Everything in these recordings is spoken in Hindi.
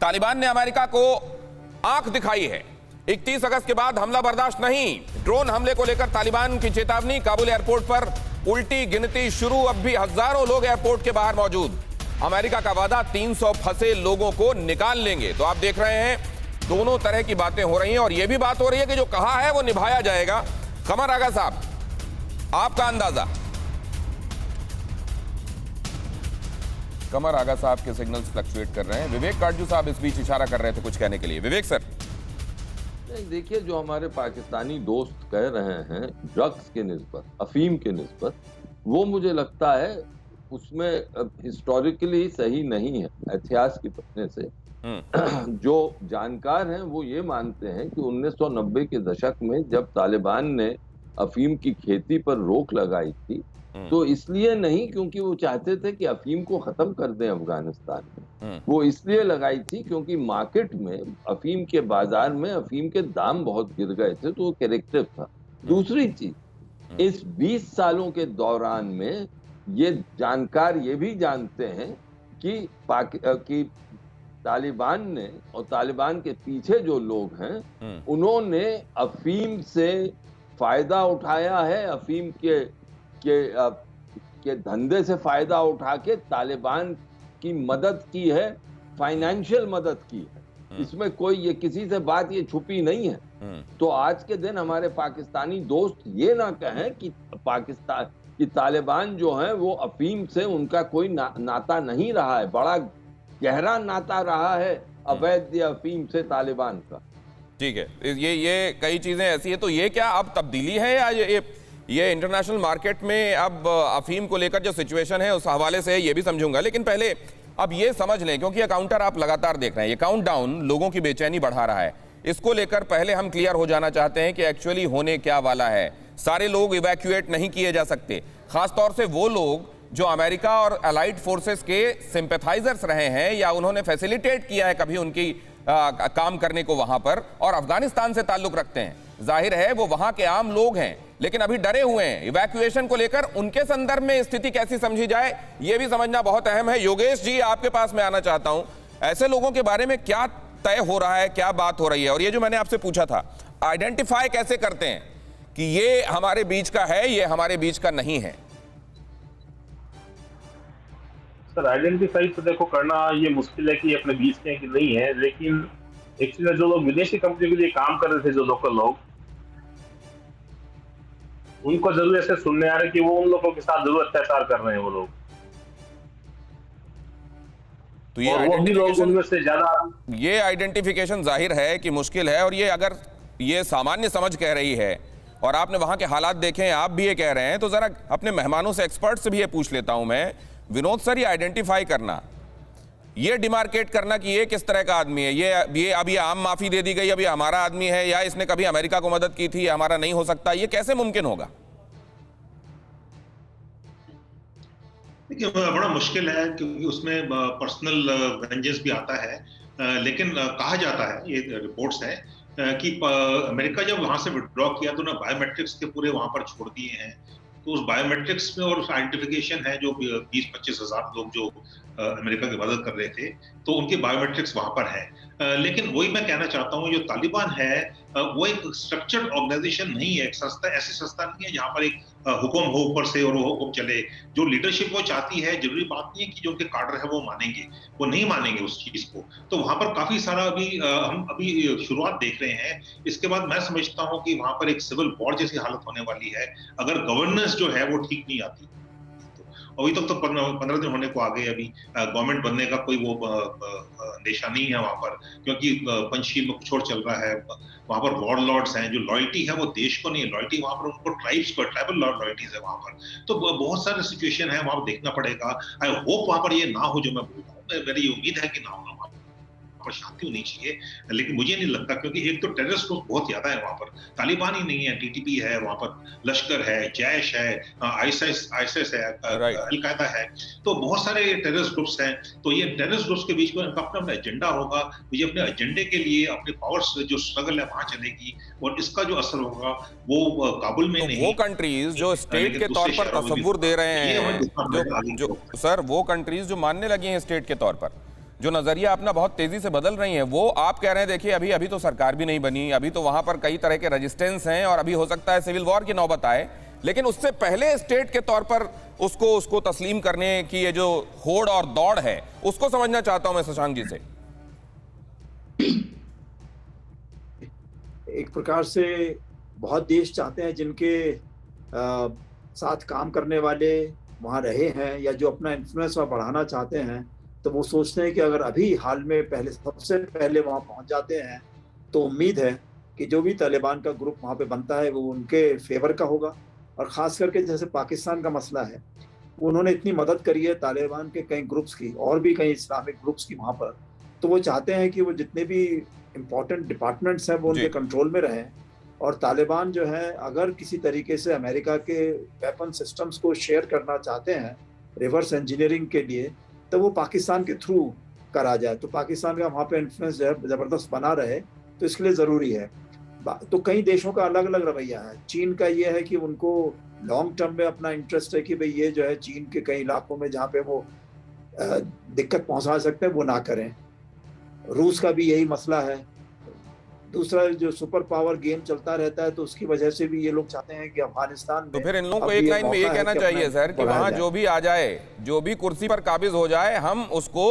तालिबान ने अमेरिका को आंख दिखाई है। 31 अगस्त के बाद हमला बर्दाश्त नहीं। ड्रोन हमले को लेकर तालिबान की चेतावनी। काबुल एयरपोर्ट पर उल्टी गिनती शुरू। अब भी हजारों लोग एयरपोर्ट के बाहर मौजूद। अमेरिका का वादा 300 फंसे लोगों को निकाल लेंगे। तो आप देख रहे हैं दोनों तरह की बातें हो रही हैं और यह भी बात हो रही है कि जो कहा है वो निभाया जाएगा। कमर आगा साहब, आपका अंदाजा? कमर आगा साहब के सिग्नल्स फ्लक्चुएट कर रहे हैं। विवेक काटजू साहब इस बीच इशारा कर रहे थे कुछ कहने के लिए। विवेक सर। नहीं, देखिए, जो हमारे पाकिस्तानी दोस्त कह रहे हैं ड्रग्स के निस्बत, अफीम के निस्बत, वो मुझे लगता है उसमें हिस्टोरिकली सही नहीं है। इतिहास की पढ़ने से जो जानकार हैं वो ये मानते हैं कि 1990 के दशक में जब तालिबान ने अफीम की खेती पर रोक लगाई थी तो इसलिए नहीं क्योंकि वो चाहते थे कि अफीम को खत्म कर दें अफगानिस्तान में। वो इसलिए लगाई थी क्योंकि मार्केट में अफीम के बाजार में अफीम के दाम बहुत गिर गए थे, तो वो करेक्टिव था। दूसरी चीज, इस 20 सालों के दौरान में ये जानकार ये भी जानते हैं कि तालिबान ने और तालिबान के पीछे जो लोग हैं उन्होंने अफीम से फायदा उठाया है, अफीम के धंधे से फायदा उठा के तालिबान की मदद की है, फाइनेंशियल मदद की है। इसमें कोई ये किसी से बात ये छुपी नहीं है। तो आज के दिन हमारे पाकिस्तानी दोस्त ये ना कहें कि पाकिस्तान कि तालिबान जो है वो अफीम से उनका कोई नाता नहीं रहा है। बड़ा गहरा नाता रहा है अवैध अफीम से तालिबान का। ठीक है, ये कई चीजें ऐसी है। तो ये क्या अब तब्दीली है या ये इंटरनेशनल मार्केट में अब अफीम को लेकर जो सिचुएशन है उस हवाले से ये भी समझूंगा, लेकिन पहले अब ये समझ लें, क्योंकि ये काउंटर आप लगातार देख रहे हैं, ये काउंटडाउन लोगों की बेचैनी बढ़ा रहा है। इसको लेकर पहले हम क्लियर हो जाना चाहते हैं कि एक्चुअली होने क्या वाला है। सारे लोग इवैक्यूएट नहीं किए जा सकते, खासतौर से वो लोग जो अमेरिका और अलाइड फोर्सेस के सिंपैथाइजर्स रहे हैं या उन्होंने फैसिलिटेट किया है कभी उनकी काम करने को वहां पर और अफगानिस्तान से ताल्लुक रखते हैं। जाहिर है वो वहां के आम लोग हैं, लेकिन अभी डरे हुए हैं। इवैक्यूएशन को लेकर उनके संदर्भ में स्थिति कैसी समझी जाए ये भी समझना बहुत अहम है। योगेश जी, आपके पास मैं आना चाहता हूं, ऐसे लोगों के बारे में क्या तय हो रहा है, क्या बात हो रही है? और ये जो मैंने आपसे पूछा था, आइडेंटिफाई कैसे करते हैं कि ये हमारे बीच का है, ये हमारे बीच का नहीं है? सर, आइडेंटिफाई तो देखो करना ये मुश्किल है कि अपने बीच के कि नहीं है, लेकिन एक्चुअली जो लोग विदेशी कंपनी के लिए काम कर रहे थे, जो लोकल लोग, उनको जरूर ऐसे सुनने आ रहे कि वो उन लोगों के साथ जरूर अत्याचार कर रहे हैं वो लोग। तो ये आइडेंटिफिकेशन जाहिर है कि मुश्किल है। और ये अगर ये सामान्य समझ कह रही है और आपने वहां के हालात देखे हैं, आप भी ये कह रहे हैं, तो जरा अपने मेहमानों से, एक्सपर्ट से भी ये पूछ लेता हूं मैं। विनोद सर, ये आइडेंटिफाई करना, ये डिमार्केट करना कि ये किस तरह का आदमी है, ये अब ये आम माफी दे दी गई, अब ये हमारा आदमी है, या इसने कभी अमेरिका को मदद की थी, हमारा नहीं हो सकता, ये कैसे मुमकिन होगा? देखिए, बड़ा मुश्किल है क्योंकि उसमें पर्सनल वेंजेंस भी आता है। लेकिन कहा जाता है, ये रिपोर्ट्स है कि अमेरिका जब वहां से विड्रॉ किया तो उन्होंने बायोमेट्रिक्स के पूरे वहां पर छोड़ दिए हैं। तो उस बायोमेट्रिक्स में और उस आइडेंटिफिकेशन है जो 20-25 हजार लोग जो अमेरिका की मदद कर रहे थे, तो उनके बायोमेट्रिक्स वहां पर है। लेकिन वही मैं कहना चाहता हूँ, जो तालिबान है वो एक स्ट्रक्चर्ड ऑर्गेनाइजेशन नहीं है, एक संस्था, ऐसी संस्था नहीं है जहां पर एक हुक्म हो ऊपर से और वो हुक्म चले। जो लीडरशिप वो चाहती है, जरूरी बात नहीं है कि जो उनके काडर है वो मानेंगे, वो नहीं मानेंगे उस चीज को। तो वहां पर काफी सारा हम अभी शुरुआत देख रहे हैं। इसके बाद मैं समझता हूँ कि वहां पर एक सिविल वॉर जैसी हालत होने वाली है अगर गवर्नेंस जो है वो ठीक नहीं आती। अभी तक तो 15 दिन होने को आ गए, अभी गवर्नमेंट बनने का कोई वो अंदेशा नहीं है वहां पर, क्योंकि पंचशील में कुछ और चल रहा है। वहां पर वॉर लॉर्ड्स हैं, जो लॉयल्टी है वो देश को नहीं है, लॉयल्टी वहां पर उनको ट्राइब्स को, ट्राइबल लॉयल्टीज है वहां पर। तो बहुत सारे सिचुएशन है, वहां पर देखना पड़ेगा। आई होप वहां पर ये ना हो जो मैं बोल रहा हूँ, मेरी उम्मीद है कि ना हो, पर शांति होनी चाहिए। लेकिन मुझे नहीं लगता, क्योंकि एक तो टेररिस्ट ग्रुप बहुत ज्यादा है वहां पर, तालिबान ही नहीं है, टीटीपी है वहां पर, लश्कर है, जैश है, आईएसआईएस है, अल-कायदा है, तो बहुत सारे टेररिस्ट ग्रुप्स हैं। तो ये टेररिस्ट ग्रुप्स के बीच में इनका अपना एजेंडा होगा। ये अपने एजेंडे के लिए अपने पावर्स जो स्ट्रगल है वहां चलेगी, और इसका जो असर होगा वो काबुल में नहीं। वो कंट्रीज जो स्टेट के तौर पर तस्वुर दे रहे हैं, जो सर वो कंट्रीज जो मानने लगी हैं स्टेट के तौर पर, जो नजरिया अपना बहुत तेजी से बदल रही हैं, वो आप कह रहे हैं देखिए अभी तो सरकार भी नहीं बनी, अभी तो वहां पर कई तरह के रेजिस्टेंस हैं और अभी हो सकता है सिविल वॉर की नौबत आए, लेकिन उससे पहले स्टेट के तौर पर उसको तस्लीम करने की ये जो होड़ और दौड़ है, उसको समझना चाहता हूं मैं शशांक जी से। एक प्रकार से बहुत देश चाहते हैं जिनके साथ काम करने वाले वहाँ रहे हैं या जो अपना इन्फ्लुएंस वहाँ बढ़ाना चाहते हैं, तो वो सोचते हैं कि अगर अभी हाल में सबसे पहले वहाँ पहुँच जाते हैं तो उम्मीद है कि जो भी तालिबान का ग्रुप वहाँ पे बनता है वो उनके फेवर का होगा। और ख़ास करके जैसे पाकिस्तान का मसला है, उन्होंने इतनी मदद करी है तालिबान के कई ग्रुप्स की और भी कई इस्लामिक ग्रुप्स की वहाँ पर, तो वो चाहते हैं कि वो जितने भी इम्पोर्टेंट डिपार्टमेंट्स हैं वो उनके कंट्रोल में रहें। और तालिबान जो है अगर किसी तरीके से अमेरिका के वेपन सिस्टम्स को शेयर करना चाहते हैं रिवर्स इंजीनियरिंग के लिए, तो वो पाकिस्तान के थ्रू करा जाए, तो पाकिस्तान का वहाँ पे इन्फ्लुएंस जो है ज़बरदस्त बना रहे, तो इसके लिए ज़रूरी है। तो कई देशों का अलग अलग रवैया है। चीन का ये है कि उनको लॉन्ग टर्म में अपना इंटरेस्ट है कि भाई ये जो है चीन के कई इलाकों में जहाँ पे वो दिक्कत पहुँचा सकते हैं वो ना करें। रूस का भी यही मसला है। दूसरा जो सुपर पावर गेम चलता रहता है, तो उसकी वजह से भी ये लोग चाहते हैं कि अफगानिस्तान में, तो फिर इन लोगों को एक लाइन में ये कहना चाहिए सर कि वहां जो भी आ जाए, जो भी कुर्सी पर काबिज हो जाए, हम उसको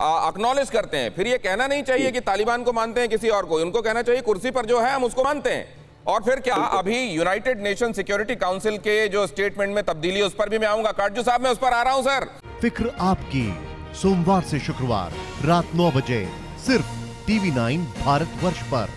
एक्नॉलेज करते हैं। फिर ये कहना नहीं चाहिए कि तालिबान को मानते हैं किसी और को, उनको कहना चाहिए कुर्सी पर जो है हम उसको मानते हैं। और फिर क्या अभी यूनाइटेड नेशन सिक्योरिटी काउंसिल के जो स्टेटमेंट में तब्दीली, उस पर भी मैं आऊंगा। काटजू साहब मैं उस पर आ रहा हूं सर। फिक्र आपकी, सोमवार से शुक्रवार रात 9 बजे सिर्फ TV9 भारतवर्ष पर।